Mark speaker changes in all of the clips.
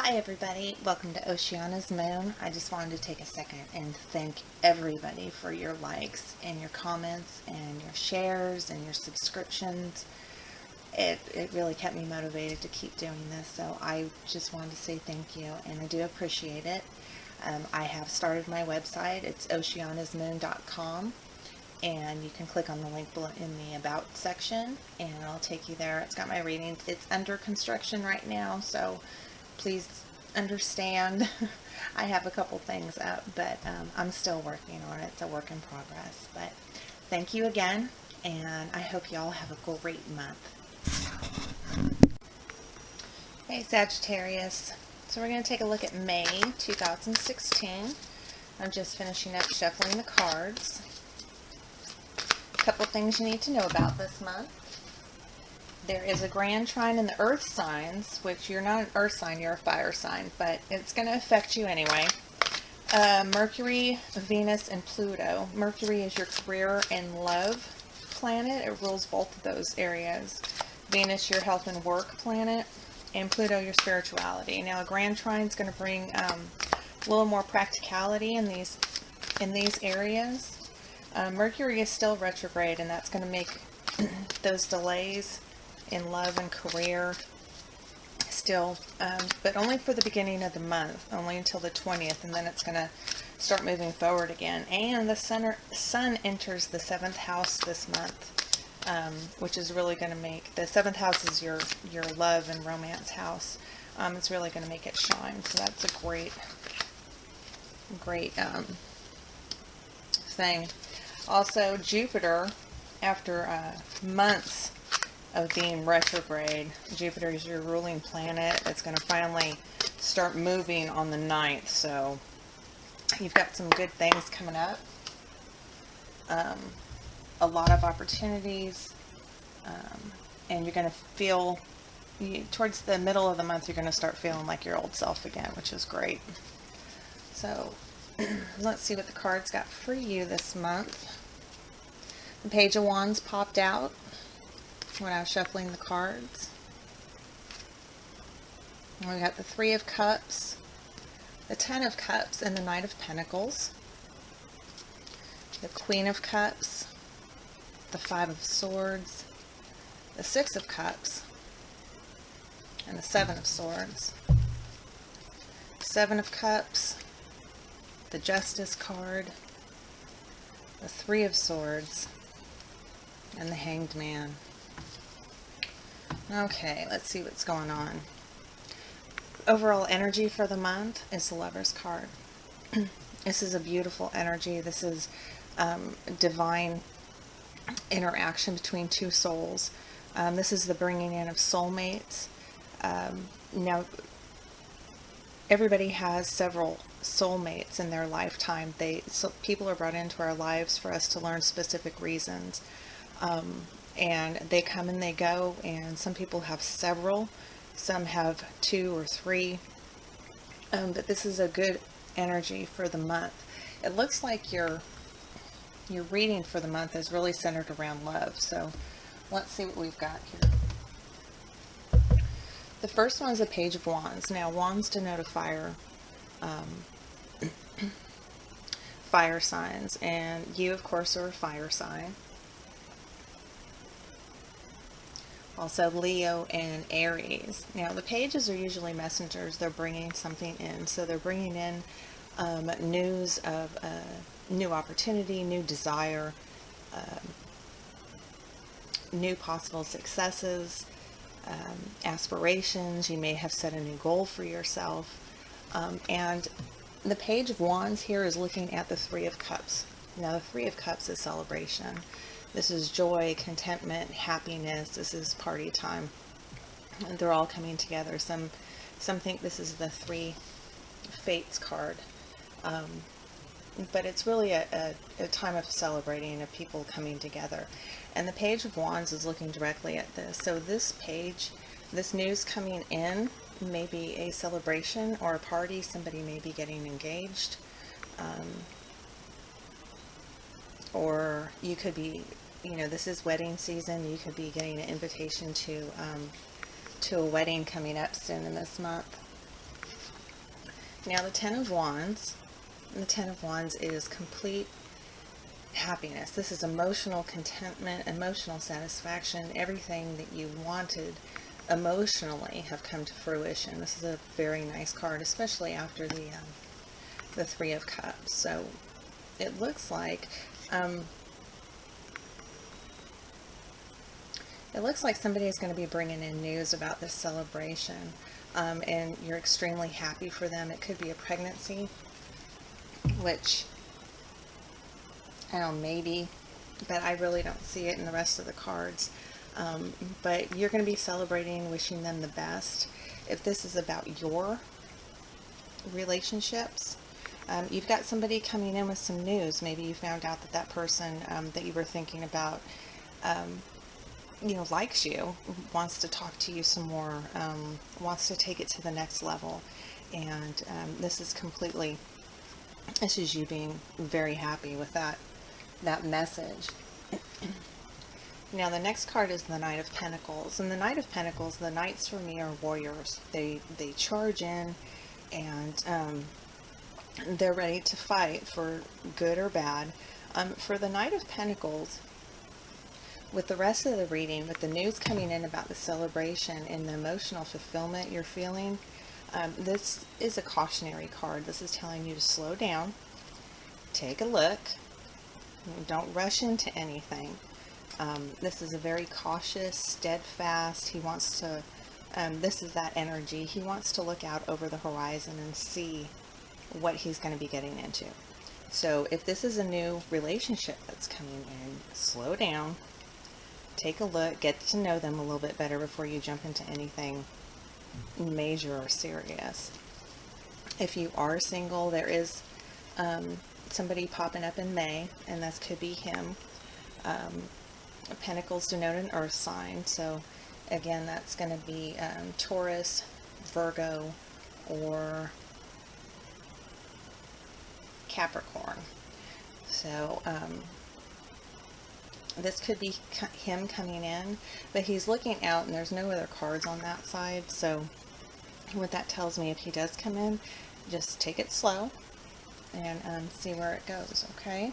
Speaker 1: Hi everybody, welcome to Oceana's Moon. I just wanted to take a second and thank everybody for your likes and your comments and your shares and your subscriptions. It really kept me motivated to keep doing this, so I just wanted to say thank you, and I do appreciate it. I have started my website. It's oceanasmoon.com, and you can click on the link in the About section and it'll take you there. It's got my readings. It's under construction right now, so please understand. I have a couple things up, but I'm still working on it. It's a work in progress. But thank you again, and I hope you all have a great month. Hey Sagittarius, so we're going to take a look at May 2016. I'm just finishing up shuffling the cards. A couple things you need to know about this month. There is a grand trine in the earth signs, which you're not an earth sign, you're a fire sign, but it's going to affect you anyway. Mercury, Venus, and Pluto. Mercury is your career and love planet. It rules both of those areas. Venus, your health and work planet, and Pluto, your spirituality. Now, a grand trine is going to bring a little more practicality in these areas. Mercury is still retrograde, and that's going to make those delays in love and career still, but only for the beginning of the month, only until the 20th, and then it's going to start moving forward again. And the sun enters the 7th house this month, which is really going to make, the 7th house is your love and romance house. It's really going to make it shine, so that's a great thing. Also, Jupiter, after months of being retrograde, Jupiter is your ruling planet. It's going to finally start moving on the 9th, so you've got some good things coming up. A lot of opportunities, and you're going to feel, towards the middle of the month, you're going to start feeling like your old self again, which is great. So let's see what the cards got for you this month. The Page of Wands popped out when I was shuffling the cards. And we got the Three of Cups, the Ten of Cups, and the Knight of Pentacles. The Queen of Cups, the Five of Swords, the Six of Cups, and the Seven of Swords. Seven of Cups, the Justice card, the Three of Swords, and the Hanged Man. Okay, let's see what's going on. Overall energy for the month is the Lover's card. This is a beautiful energy. This is divine interaction between two souls. This is the bringing in of soulmates. Now, everybody has several soulmates in their lifetime. People are brought into our lives for us to learn specific reasons. And they come and they go, and some people have several, some have 2 or 3, but this is a good energy for the month. It looks like your reading for the month is really centered around love, so let's see what we've got here. The first one is a Page of Wands. Now, wands denote a fire signs, and you, of course, are a fire sign. Also Leo and Aries. Now, the pages are usually messengers. They're bringing something in. So they're bringing in news of new opportunity, new desire, new possible successes, aspirations. You may have set a new goal for yourself. And the Page of Wands here is looking at the Three of Cups. Now, the Three of Cups is celebration. This is joy, contentment, happiness. This is party time. And they're all coming together. Some think this is the Three Fates card. But it's really a time of celebrating, of people coming together. And the Page of Wands is looking directly at this. So this page, this news coming in, may be a celebration or a party. Somebody may be getting engaged. Or you could be, this is wedding season. You could be getting an invitation to a wedding coming up soon in this month. Now the Ten of Wands. The Ten of Wands is complete happiness. This is emotional contentment, emotional satisfaction. Everything that you wanted emotionally have come to fruition. This is a very nice card, especially after the Three of Cups. So it looks like somebody is going to be bringing in news about this celebration, and you're extremely happy for them. It could be a pregnancy, which, I don't know, maybe, but I really don't see it in the rest of the cards. But you're going to be celebrating, wishing them the best. If this is about your relationships, you've got somebody coming in with some news. Maybe you found out that that person that you were thinking about, you know, likes you, wants to talk to you some more, wants to take it to the next level. And this is you being very happy with that message. Now the next card is the Knight of Pentacles. And the Knight of Pentacles, the knights for me are warriors. They charge in, and they're ready to fight for good or bad. For the Knight of Pentacles, with the rest of the reading, with the news coming in about the celebration and the emotional fulfillment you're feeling, this is a cautionary card. This is telling you to slow down, take a look, don't rush into anything. This is a very cautious, steadfast, he wants to, this is that energy, he wants to look out over the horizon and see what he's going to be getting into. So if this is a new relationship that's coming in, slow down, take a look, get to know them a little bit better before you jump into anything major or serious. If you are single, there is somebody popping up in May, and this could be him. Pentacles denote an earth sign, so again, that's going to be Taurus, Virgo, or Capricorn. So this could be him coming in, but he's looking out and there's no other cards on that side. So what that tells me, if he does come in, just take it slow and see where it goes, okay?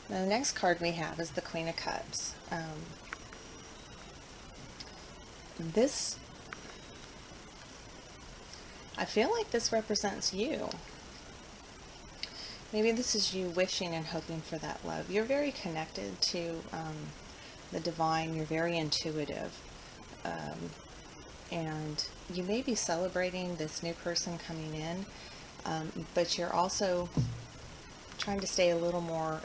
Speaker 1: Now the next card we have is the Queen of Cups. I feel like this represents you. Maybe this is you wishing and hoping for that love. You're very connected to the divine. You're very intuitive. And you may be celebrating this new person coming in, but you're also trying to stay a little more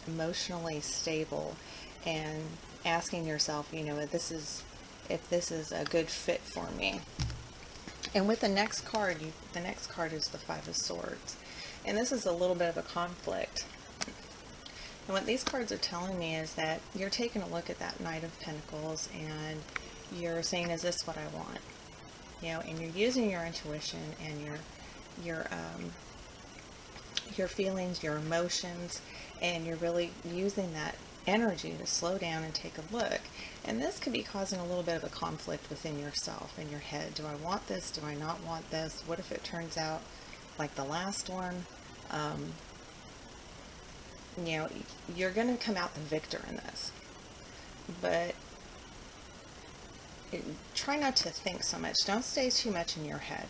Speaker 1: emotionally stable and asking yourself, you know, if this is a good fit for me. And with the next card, the next card is the Five of Swords. And this is a little bit of a conflict. And what these cards are telling me is that you're taking a look at that Knight of Pentacles and you're saying, is this what I want? You know, and you're using your intuition and your feelings, your emotions, and you're really using that energy to slow down and take a look. And this could be causing a little bit of a conflict within yourself, in your head. Do I want this? Do I not want this? What if it turns out like the last one? You know, you're going to come out the victor in this, but try not to think so much. Don't stay too much in your head.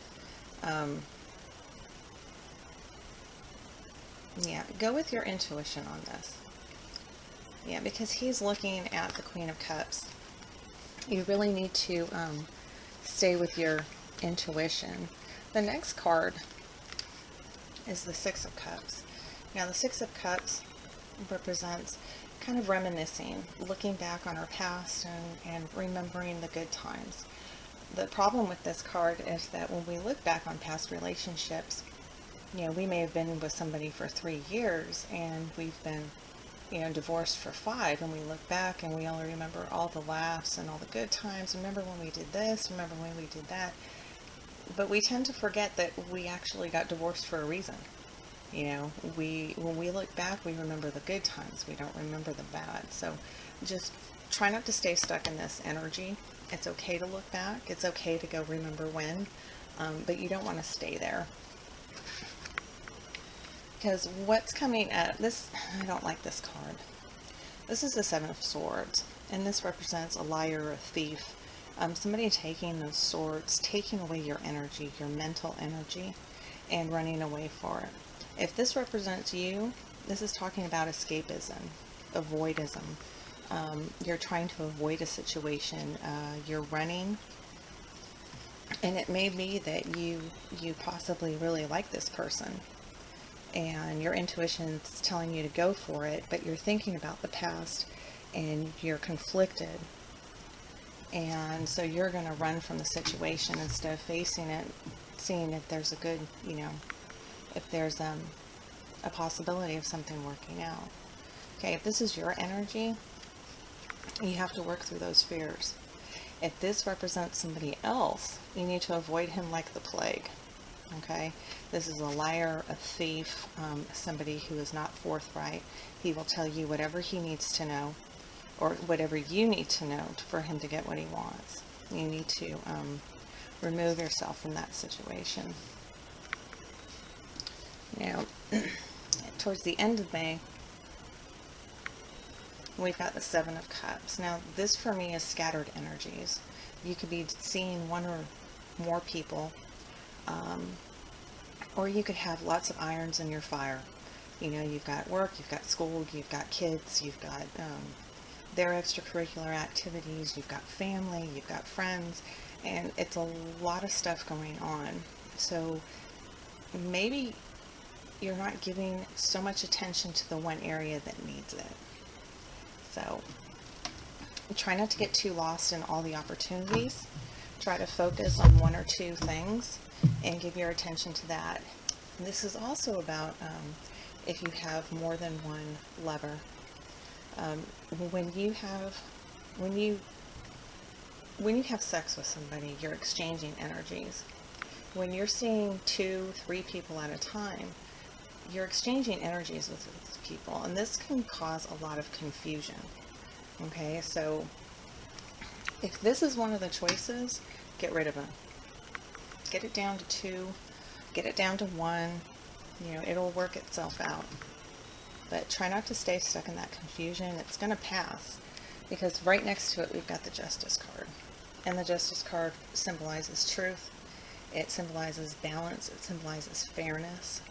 Speaker 1: Yeah, go with your intuition on this. Yeah, because he's looking at the Queen of Cups. You really need to stay with your intuition. The next card is the Six of Cups. Now the Six of Cups represents kind of reminiscing, looking back on our past and remembering the good times. The problem with this card is that when we look back on past relationships, you know, we may have been with somebody for 3 years and we've been, you know, divorced for 5, and we look back and we only remember all the laughs and all the good times. Remember when we did this, remember when we did that. But we tend to forget that we actually got divorced for a reason. You know, when we look back, we remember the good times. We don't remember the bad. So just try not to stay stuck in this energy. It's okay to look back. It's okay to go remember when. but you don't want to stay there. Because what's coming at this, I don't like this card. This is the Seven of Swords, and this represents a liar, a thief, somebody taking those swords, taking away your energy, your mental energy, and running away for it. If this represents you, this is talking about escapism, avoidism. You're trying to avoid a situation, you're running, and it may be that you possibly really like this person, and your intuition's telling you to go for it, but you're thinking about the past, and you're conflicted, and so you're going to run from the situation instead of facing it, seeing if there's a good, if there's a possibility of something working out. Okay, if this is your energy, you have to work through those fears. If this represents somebody else, you need to avoid him like the plague. Okay, this is a liar, a thief, somebody who is not forthright. He will tell you whatever he needs to know, or whatever you need to know for him to get what he wants. You need to remove yourself from that situation. Now, towards the end of May, we've got the Seven of Cups. Now, this for me is scattered energies. You could be seeing one or more people, or you could have lots of irons in your fire. You've got work, you've got school, you've got kids, you've got their extracurricular activities, you've got family, you've got friends, and it's a lot of stuff going on. So maybe you're not giving so much attention to the one area that needs it. So try not to get too lost in all the opportunities. Try to focus on one or two things and give your attention to that. And this is also about if you have more than one lover. When you have sex with somebody, you're exchanging energies. When you're seeing 2, 3 people at a time, you're exchanging energies with these people, and this can cause a lot of confusion. Okay, so if this is one of the choices, get rid of them. Get it down to 2, get it down to 1. It'll work itself out. But try not to stay stuck in that confusion. It's going to pass, because right next to it we've got the Justice card. And the Justice card symbolizes truth. It symbolizes balance. It symbolizes fairness.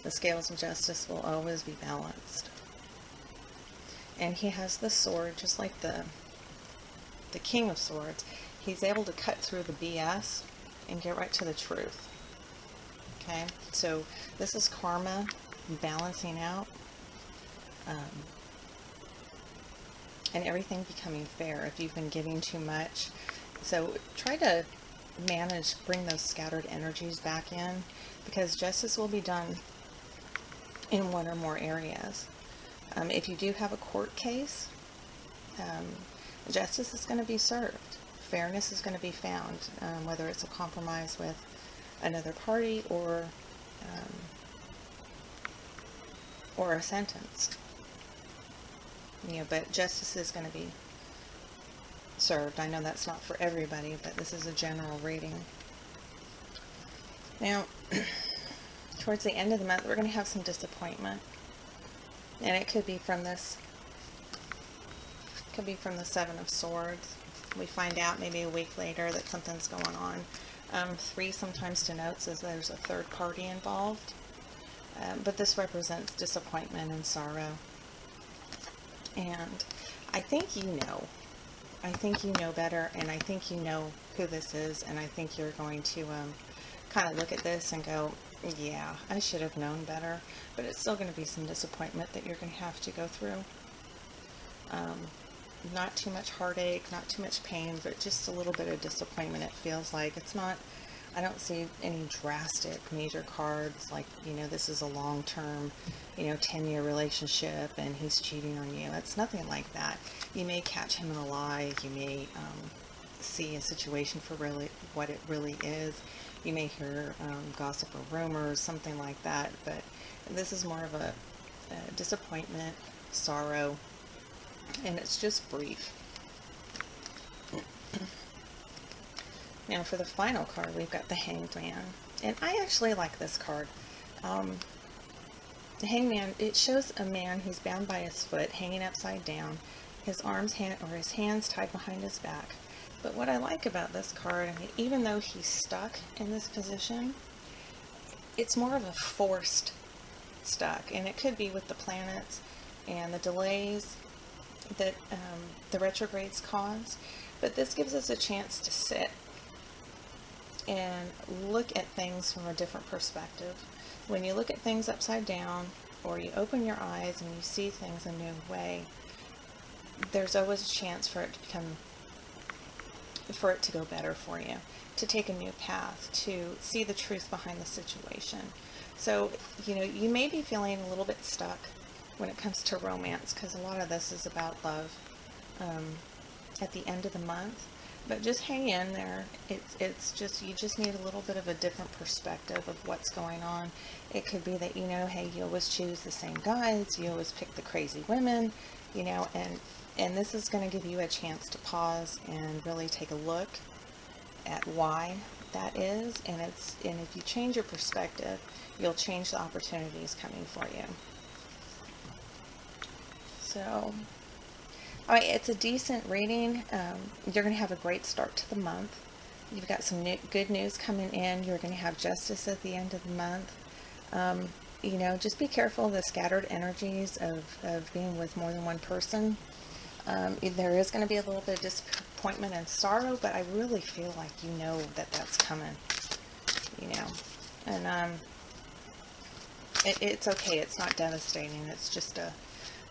Speaker 1: The scales of justice will always be balanced. And he has the sword, just like the King of Swords. He's able to cut through the BS and get right to the truth. Okay, so this is karma balancing out, and everything becoming fair if you've been giving too much. So try to bring those scattered energies back in, because justice will be done in one or more areas. If you do have a court case, justice is going to be served. Fairness is going to be found, whether it's a compromise with another party or a sentence. But justice is going to be served. I know that's not for everybody, but this is a general reading. Now, towards the end of the month, we're going to have some disappointment, and it could be from this. Could be from the Seven of Swords. We find out maybe a week later that something's going on. 3 sometimes denotes as there's a third party involved, but this represents disappointment and sorrow. And I think you know. I think you know better, and I think you know who this is, and I think you're going to kind of look at this and go, yeah, I should have known better. But it's still going to be some disappointment that you're going to have to go through. Not too much heartache, not too much pain, but just a little bit of disappointment. It feels like it's not, I don't see any drastic major cards like, this is a long-term, 10-year relationship and he's cheating on you. It's nothing like that. You may catch him in a lie. You may see a situation for really what it really is. You may hear gossip or rumors, something like that. But this is more of a disappointment, sorrow, and it's just brief. Now for the final card, we've got the Hanged Man. And I actually like this card. The Hanged Man, it shows a man who's bound by his foot, hanging upside down, his his hands tied behind his back. But what I like about this card, I mean, even though he's stuck in this position, it's more of a forced stuck. And it could be with the planets and the delays that the retrogrades cause. But this gives us a chance to sit and look at things from a different perspective. When you look at things upside down, or you open your eyes and you see things a new way, there's always a chance for it to go better for you, to take a new path, to see the truth behind the situation. So, you know, you may be feeling a little bit stuck when it comes to romance, because a lot of this is about love at the end of the month. But just hang in there. It's just, you just need a little bit of a different perspective of what's going on. It could be that, you know, hey, you always choose the same guys, you always pick the crazy women, you know, and this is going to give you a chance to pause and really take a look at why that is. And if you change your perspective, you'll change the opportunities coming for you. So, all right, it's a decent reading. You're going to have a great start to the month. You've got some good news coming in. You're going to have justice at the end of the month. You know, just be careful of the scattered energies of being with more than one person. There is going to be a little bit of disappointment and sorrow, but I really feel like you know that that's coming, you know. And it's okay. It's not devastating. It's just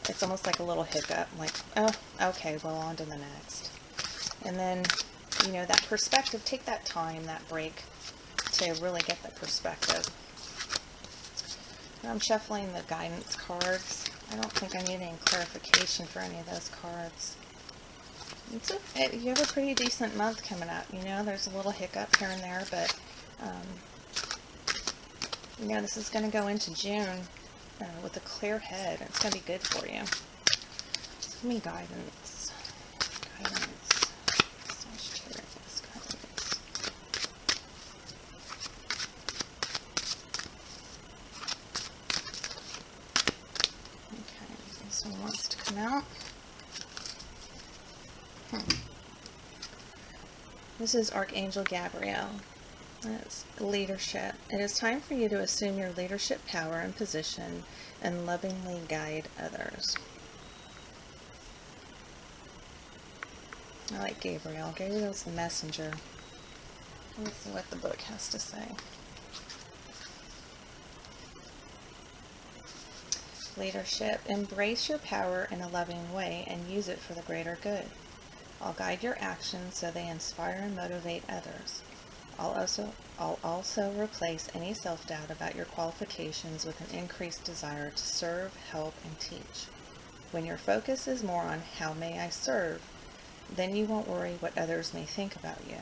Speaker 1: it's almost like a little hiccup, like, oh, okay, well, on to the next. And then, you know, that perspective, take that time, that break, to really get that perspective. I'm shuffling the guidance cards. I don't think I need any clarification for any of those cards. You have a pretty decent month coming up, you know. There's a little hiccup here and there, but, you know, this is going to go into June with a clear head. It's going to be good for you. Give me guidance. Sagittarius, guidance. Okay, this one wants to come out. This is Archangel Gabriel. That's leadership. It is time for you to assume your leadership power and position and lovingly guide others. I like Gabriel. Gabriel's the messenger. Let's see what the book has to say. Leadership. Embrace your power in a loving way and use it for the greater good. I'll guide your actions so they inspire and motivate others. I'll also replace any self-doubt about your qualifications with an increased desire to serve, help, and teach. When your focus is more on how may I serve, then you won't worry what others may think about you.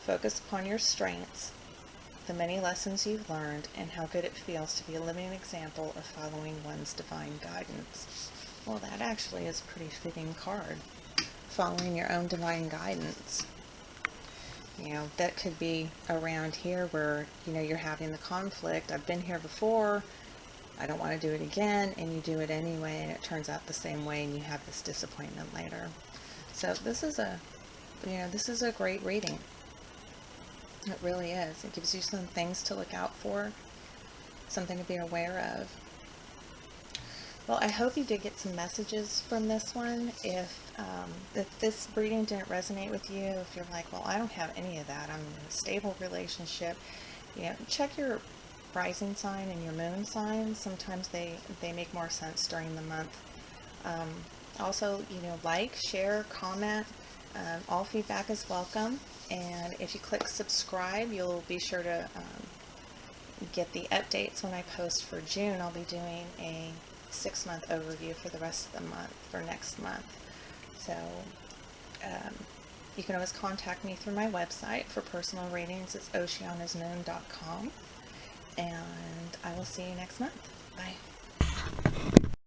Speaker 1: Focus upon your strengths, the many lessons you've learned, and how good it feels to be a living example of following one's divine guidance. Well, that actually is a pretty fitting card. Following your own divine guidance. You know, that could be around here where, you know, you're having the conflict. I've been here before. I don't want to do it again. And you do it anyway, and it turns out the same way, and you have this disappointment later. So this is a great reading. It really is. It gives you some things to look out for, something to be aware of. Well, I hope you did get some messages from this one. If this reading didn't resonate with you, if you're like, well, I don't have any of that, I'm in a stable relationship, you know, check your rising sign and your moon sign. Sometimes they make more sense during the month. Also, you know, like, share, comment. All feedback is welcome. And if you click subscribe, you'll be sure to get the updates when I post for June. I'll be doing a 6-month overview for the rest of the month, for next month. So you can always contact me through my website for personal readings. It's oceanasmoon.com, and I will see you next month. Bye.